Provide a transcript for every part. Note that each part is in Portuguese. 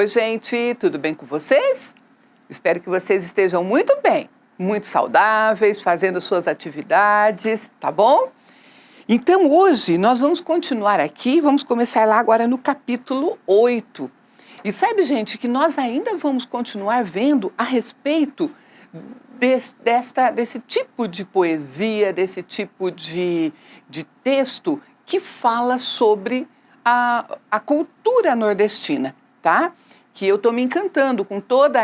Oi, gente, tudo bem com vocês? Espero que vocês estejam muito bem, muito saudáveis, fazendo suas atividades, tá bom? Então, hoje nós vamos continuar aqui, vamos começar lá agora no capítulo 8. E sabe, gente, que nós ainda vamos continuar vendo a respeito desse tipo de poesia, desse tipo de texto que fala sobre a cultura nordestina, tá? Que eu estou me encantando com todo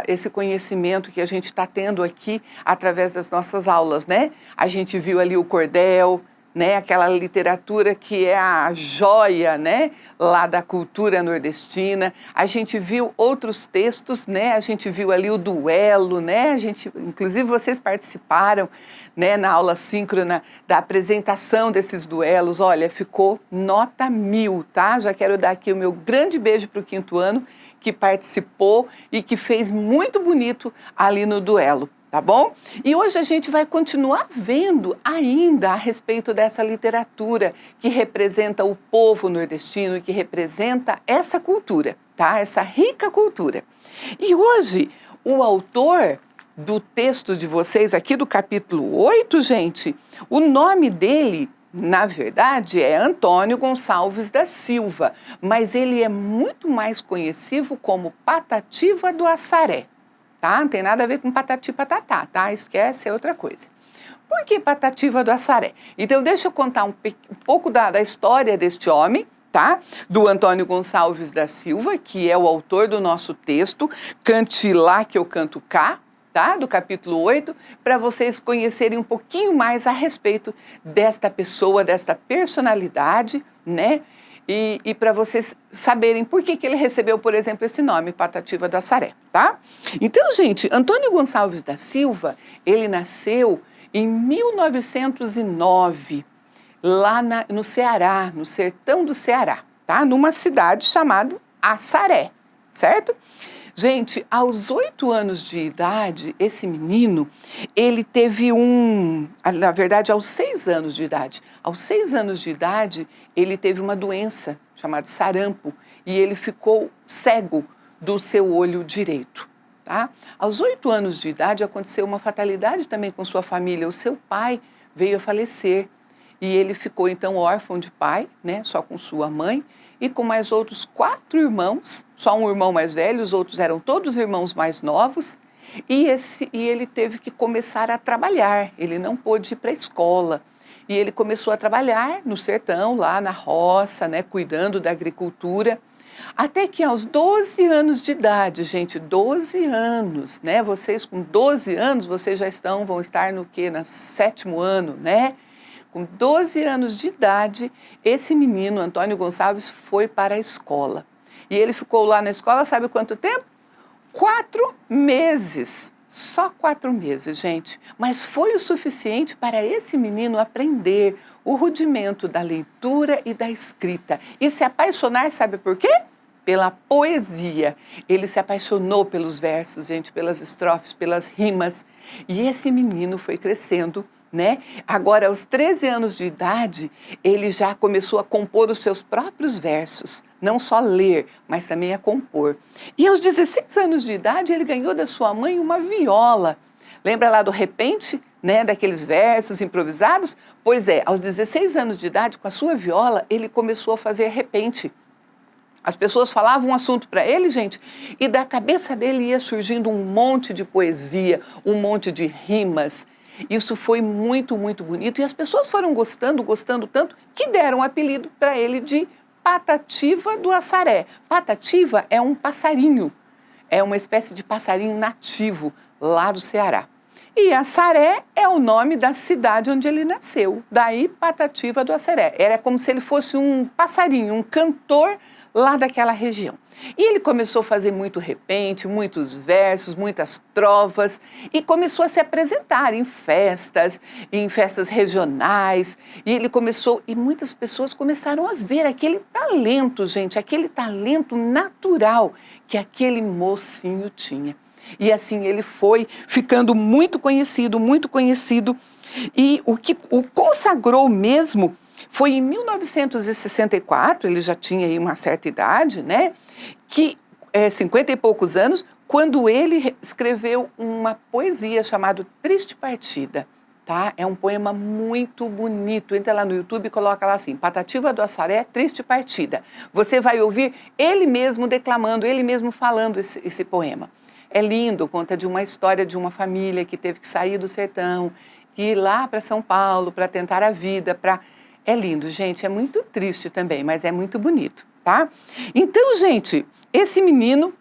esse conhecimento que a gente está tendo aqui através das nossas aulas, né? A gente viu ali o cordel, né? Aquela literatura que é a joia, né? Lá da cultura nordestina. A gente viu outros textos, né? A gente viu ali o duelo, né? Inclusive vocês participaram, né? Na aula síncrona da apresentação desses duelos. Olha, ficou nota 1000, tá? Já quero dar aqui o meu grande beijo para o 5º ano, que participou e que fez muito bonito ali no duelo, tá bom? E hoje a gente vai continuar vendo ainda a respeito dessa literatura que representa o povo nordestino e que representa essa cultura, tá? Essa rica cultura. E hoje o autor do texto de vocês aqui do capítulo 8, gente, o nome dele, na verdade, é Antônio Gonçalves da Silva, mas ele é muito mais conhecido como Patativa do Assaré, tá? Não tem nada a ver com Patati Patatá, tá? Esquece, é outra coisa. Por que Patativa do Assaré? Então, deixa eu contar um pouco da história deste homem, tá? Do Antônio Gonçalves da Silva, que é o autor do nosso texto, Cante Lá que eu canto cá, tá? Do capítulo 8, para vocês conhecerem um pouquinho mais a respeito desta pessoa, desta personalidade, né? E para vocês saberem por que ele recebeu, por exemplo, esse nome, Patativa do Assaré, tá? Então, gente, Antônio Gonçalves da Silva, ele nasceu em 1909, lá no Ceará, no sertão do Ceará, tá? Numa cidade chamada Assaré, certo? Gente, aos 8 anos de idade, esse menino, ele teve na verdade, aos 6 anos de idade, ele teve uma doença chamada sarampo e ele ficou cego do seu olho direito, tá? Aos 8 anos de idade aconteceu uma fatalidade também com sua família, o seu pai veio a falecer e ele ficou então órfão de pai, né, só com sua mãe, e com mais outros 4 irmãos, só um irmão mais velho, os outros eram todos irmãos mais novos, e ele teve que começar a trabalhar, ele não pôde ir para a escola, e ele começou a trabalhar no sertão, lá na roça, né, cuidando da agricultura, até que aos 12 anos de idade, gente, 12 anos, né, vocês com 12 anos, vocês já vão estar no quê? No 7º ano, né? Com 12 anos de idade, esse menino, Antônio Gonçalves, foi para a escola. E ele ficou lá na escola, sabe quanto tempo? 4 meses. Só 4 meses, gente. Mas foi o suficiente para esse menino aprender o rudimento da leitura e da escrita. E se apaixonar, sabe por quê? Pela poesia. Ele se apaixonou pelos versos, gente, pelas estrofes, pelas rimas. E esse menino foi crescendo, né? Agora, aos 13 anos de idade, ele já começou a compor os seus próprios versos, não só ler, mas também a compor. E aos 16 anos de idade, ele ganhou da sua mãe uma viola. Lembra lá do repente, né, daqueles versos improvisados? Pois é, aos 16 anos de idade, com a sua viola, ele começou a fazer repente. As pessoas falavam um assunto para ele, gente, e da cabeça dele ia surgindo um monte de poesia, um monte de rimas. Isso foi muito, muito bonito e as pessoas foram gostando tanto, que deram o apelido para ele de Patativa do Assaré. Patativa é um passarinho, é uma espécie de passarinho nativo lá do Ceará. E Assaré é o nome da cidade onde ele nasceu, daí Patativa do Assaré. Era como se ele fosse um passarinho, um cantor lá daquela região. E ele começou a fazer muito repente, muitos versos, muitas trovas e começou a se apresentar em festas regionais. E muitas pessoas começaram a ver aquele talento, gente, aquele talento natural que aquele mocinho tinha. E assim ele foi ficando muito conhecido. E o que o consagrou mesmo foi em 1964, ele já tinha aí uma certa idade, né? Que 50 e poucos anos, quando ele escreveu uma poesia chamada Triste Partida. Tá? É um poema muito bonito. Entra lá no YouTube e coloca lá assim, Patativa do Assaré, Triste Partida. Você vai ouvir ele mesmo declamando, ele mesmo falando esse poema. É lindo, conta de uma história de uma família que teve que sair do sertão, ir lá para São Paulo para tentar a vida. É lindo, gente, é muito triste também, mas é muito bonito, tá? Então, gente, esse menino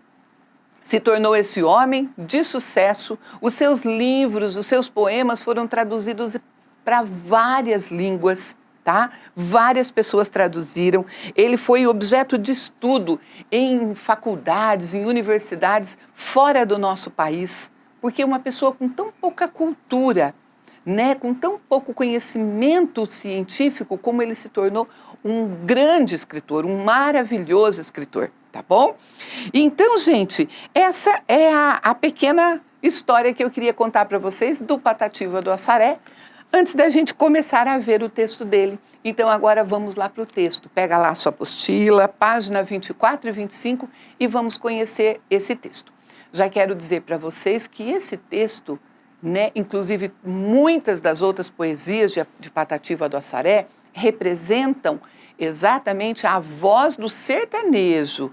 se tornou esse homem de sucesso, os seus livros, os seus poemas foram traduzidos para várias línguas, tá? Várias pessoas traduziram. Ele foi objeto de estudo em faculdades, em universidades fora do nosso país, porque uma pessoa com tão pouca cultura, né, com tão pouco conhecimento científico, como ele se tornou um grande escritor, um maravilhoso escritor. Tá bom? Então, gente, essa é a pequena história que eu queria contar para vocês do Patativa do Assaré, antes da gente começar a ver o texto dele. Então, agora vamos lá para o texto. Pega lá a sua apostila, página 24 e 25, e vamos conhecer esse texto. Já quero dizer para vocês que esse texto, né, inclusive muitas das outras poesias de Patativa do Assaré, representam exatamente a voz do sertanejo,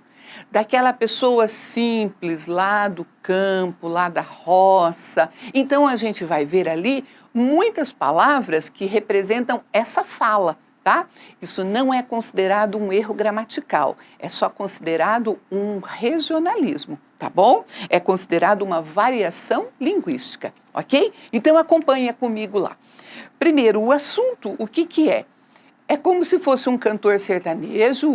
daquela pessoa simples lá do campo, lá da roça. Então a gente vai ver ali muitas palavras que representam essa fala, tá? Isso não é considerado um erro gramatical, é só considerado um regionalismo, tá bom? É considerado uma variação linguística, ok? Então acompanha comigo lá. Primeiro, o assunto, o que é? É como se fosse um cantor sertanejo,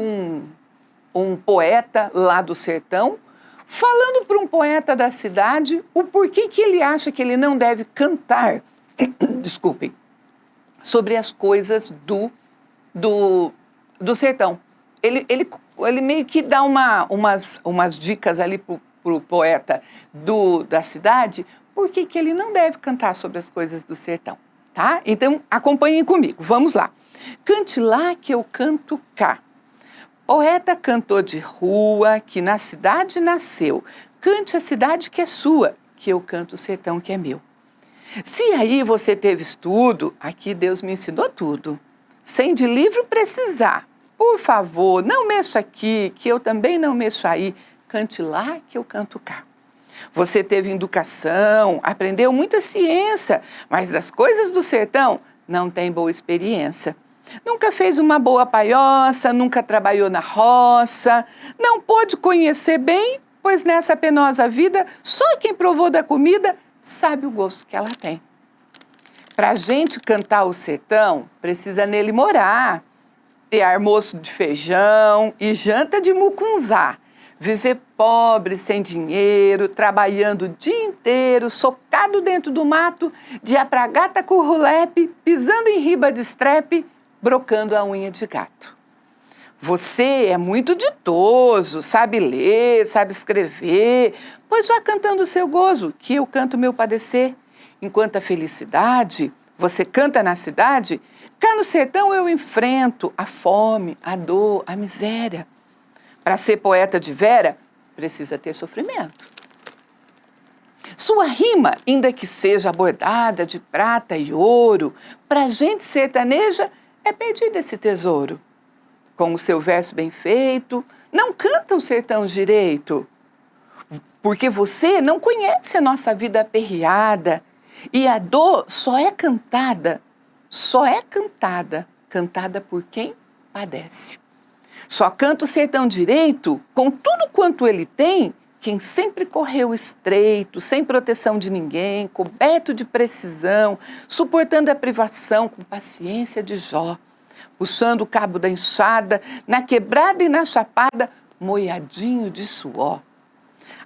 um poeta lá do sertão, falando para um poeta da cidade o porquê que ele acha que ele não deve cantar, desculpem, sobre as coisas do sertão. Ele meio que dá umas dicas ali para o poeta da cidade, por que ele não deve cantar sobre as coisas do sertão, tá? Então, acompanhem comigo, vamos lá. Cante lá que eu canto cá. Poeta cantor de rua, que na cidade nasceu, cante a cidade que é sua, que eu canto o sertão que é meu. Se aí você teve estudo, aqui Deus me ensinou tudo. Sem de livro precisar, por favor, não mexa aqui, que eu também não mexo aí, cante lá que eu canto cá. Você teve educação, aprendeu muita ciência, mas das coisas do sertão não tem boa experiência. Nunca fez uma boa paioça, nunca trabalhou na roça, não pôde conhecer bem, pois nessa penosa vida, só quem provou da comida sabe o gosto que ela tem. Para a gente cantar o sertão, precisa nele morar, ter almoço de feijão e janta de mucunzá, viver pobre, sem dinheiro, trabalhando o dia inteiro, socado dentro do mato, de apragata currulepe, pisando em riba de estrepe, brocando a unha de gato. Você é muito ditoso, sabe ler, sabe escrever, pois vá cantando o seu gozo, que eu canto o meu padecer. Enquanto a felicidade, você canta na cidade, cá no sertão eu enfrento a fome, a dor, a miséria. Para ser poeta de vera, precisa ter sofrimento. Sua rima, ainda que seja bordada de prata e ouro, para gente sertaneja, é perdido esse tesouro. Com o seu verso bem feito, não canta o sertão direito, porque você não conhece a nossa vida aperreada, e a dor só é cantada por quem padece. Só canta o sertão direito, com tudo quanto ele tem, quem sempre correu estreito, sem proteção de ninguém, coberto de precisão, suportando a privação com paciência de Jó, puxando o cabo da enxada, na quebrada e na chapada, moiadinho de suor.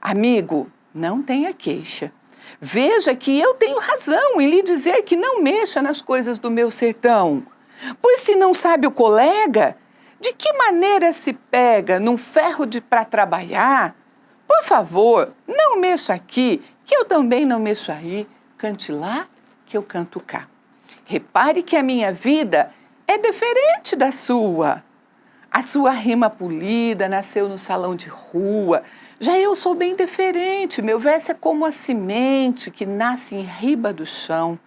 Amigo, não tenha queixa. Veja que eu tenho razão em lhe dizer que não mexa nas coisas do meu sertão. Pois se não sabe o colega, de que maneira se pega num ferro para trabalhar? Por favor, não mexa aqui, que eu também não mexo aí. Cante lá, que eu canto cá. Repare que a minha vida é diferente da sua. A sua rima polida nasceu no salão de rua. Já eu sou bem diferente, meu verso é como a semente que nasce em riba do chão.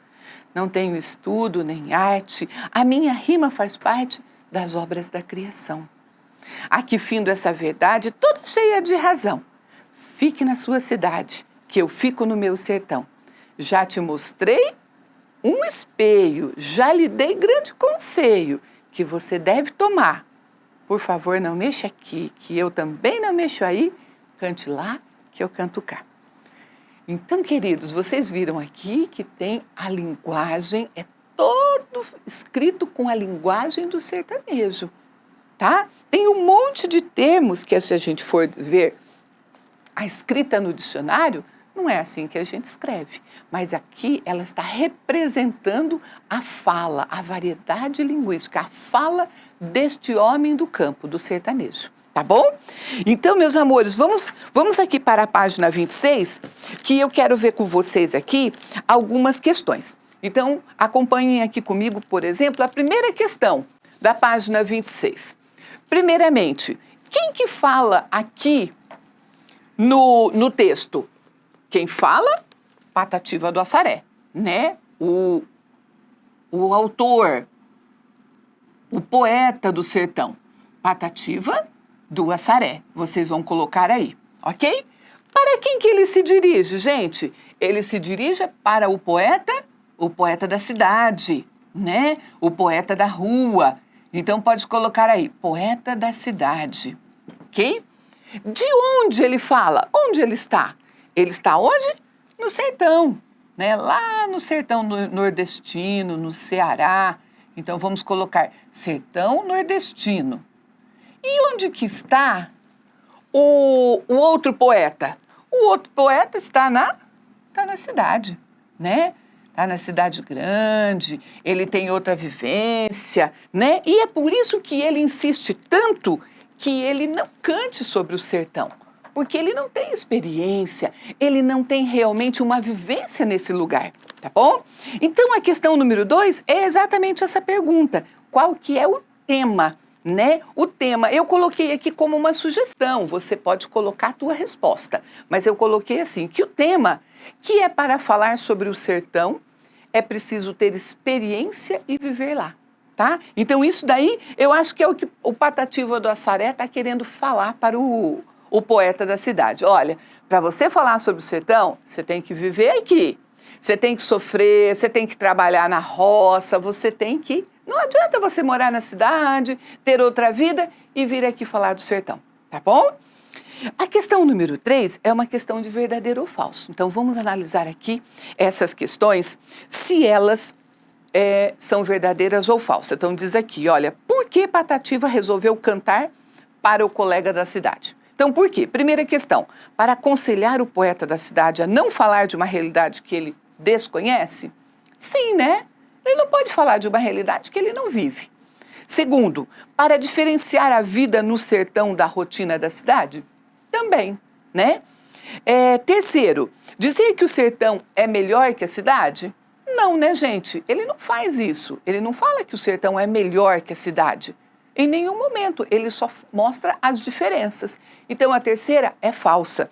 Não tenho estudo nem arte, a minha rima faz parte das obras da criação. Aqui findo essa verdade, toda cheia de razão. Fique na sua cidade, que eu fico no meu sertão. Já te mostrei um espelho, já lhe dei grande conselho, que você deve tomar. Por favor, não mexa aqui, que eu também não mexo aí. Cante lá, que eu canto cá. Então, queridos, vocês viram aqui que tem a linguagem, é todo escrito com a linguagem do sertanejo, tá? Tem um monte de termos que, se a gente for ver a escrita no dicionário, não é assim que a gente escreve, mas aqui ela está representando a fala, a variedade linguística, a fala deste homem do campo, do sertanejo, tá bom? Então, meus amores, vamos aqui para a página 26, que eu quero ver com vocês aqui algumas questões. Então, acompanhem aqui comigo, por exemplo, a primeira questão da página 26. Primeiramente, quem que fala aqui no texto? Quem fala? Patativa do Assaré, né? O autor, o poeta do sertão. Patativa do Assaré. Vocês vão colocar aí, ok? Para quem que ele se dirige, gente? Ele se dirige para o poeta da cidade, né? O poeta da rua. Então pode colocar aí, poeta da cidade, ok? De onde ele fala? Onde ele está? Ele está onde? No sertão, né? Lá no sertão nordestino, no Ceará. Então vamos colocar sertão nordestino. E onde que está o outro poeta? O outro poeta está na cidade, né? Está na cidade grande, ele tem outra vivência, né? E é por isso que ele insiste tanto que ele não cante sobre o sertão, porque ele não tem experiência, ele não tem realmente uma vivência nesse lugar, tá bom? Então, a questão número 2 é exatamente essa pergunta. Qual que é o tema, né? O tema, eu coloquei aqui como uma sugestão, você pode colocar a tua resposta, mas eu coloquei assim, que o tema, que é para falar sobre o sertão, é preciso ter experiência e viver lá, tá? Então, isso daí, eu acho que é o que o Patativa do Assaré está querendo falar para o poeta da cidade. Olha, para você falar sobre o sertão, você tem que viver aqui. Você tem que sofrer, você tem que trabalhar na roça, você tem que... Não adianta você morar na cidade, ter outra vida e vir aqui falar do sertão, tá bom? A questão número 3 é uma questão de verdadeiro ou falso. Então, vamos analisar aqui essas questões, se elas são verdadeiras ou falsas. Então, diz aqui, olha, por que Patativa resolveu cantar para o colega da cidade? Então, por quê? Primeira questão, para aconselhar o poeta da cidade a não falar de uma realidade que ele desconhece? Sim, né? Ele não pode falar de uma realidade que ele não vive. Segundo, para diferenciar a vida no sertão da rotina da cidade? Também, né? Terceiro, dizer que o sertão é melhor que a cidade? Não, né, gente? Ele não faz isso. Ele não fala que o sertão é melhor que a cidade. Em nenhum momento. Ele só mostra as diferenças. Então, a terceira é falsa.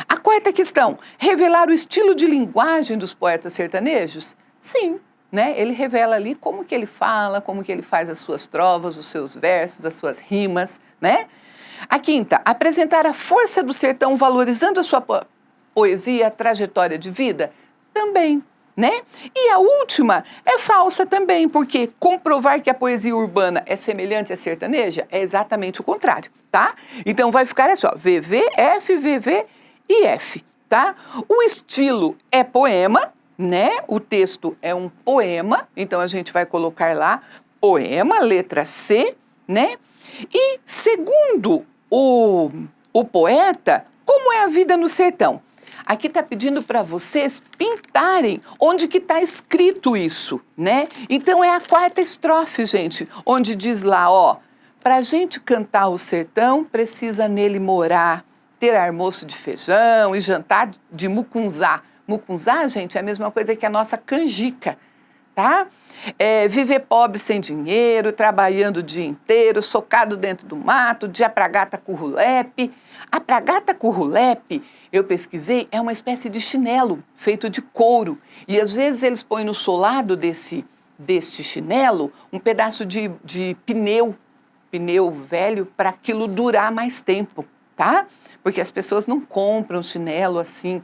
A quarta questão, revelar o estilo de linguagem dos poetas sertanejos? Sim, né? Ele revela ali como que ele fala, como que ele faz as suas trovas, os seus versos, as suas rimas, né? A quinta, apresentar a força do sertão valorizando a sua poesia, a trajetória de vida? Também, né? E a última é falsa também, porque comprovar que a poesia urbana é semelhante à sertaneja é exatamente o contrário, tá? Então vai ficar assim, ó, VV, F, VV e F, tá? O estilo é poema, né? O texto é um poema, então a gente vai colocar lá poema, letra C, né? E segundo o poeta, como é a vida no sertão? Aqui está pedindo para vocês pintarem onde que está escrito isso, né? Então é a quarta estrofe, gente, onde diz lá, ó, para a gente cantar o sertão, precisa nele morar, ter almoço de feijão e jantar de mucunzá. Mucunzá, gente, é a mesma coisa que a nossa canjica, tá? Viver pobre sem dinheiro, trabalhando o dia inteiro, socado dentro do mato, dia pra gata currulepe. A pragata currulepe, eu pesquisei, é uma espécie de chinelo feito de couro. E às vezes eles põem no solado deste chinelo um pedaço de pneu velho, para aquilo durar mais tempo, tá? Porque as pessoas não compram chinelo assim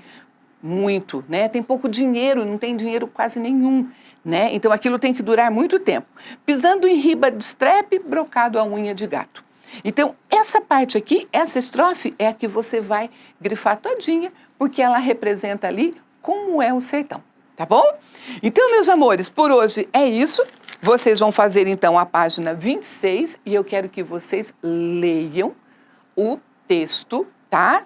muito, né? Tem pouco dinheiro, não tem dinheiro quase nenhum, né? Então aquilo tem que durar muito tempo. Pisando em riba de estrepe, brocado a unha de gato. Então essa parte aqui, essa estrofe é a que você vai grifar todinha, porque ela representa ali como é o sertão, tá bom? Então, meus amores, por hoje é isso. Vocês vão fazer então a página 26 e eu quero que vocês leiam o texto, tá?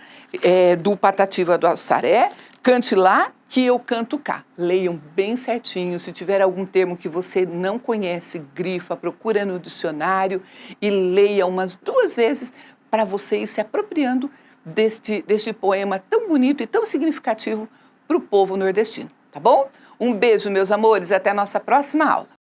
Do Patativa do Assaré, cante lá que eu canto cá. Leiam bem certinho, se tiver algum termo que você não conhece, grifa, procura no dicionário e leia umas 2 vezes para você ir se apropriando deste poema tão bonito e tão significativo para o povo nordestino, tá bom? Um beijo, meus amores, até a nossa próxima aula.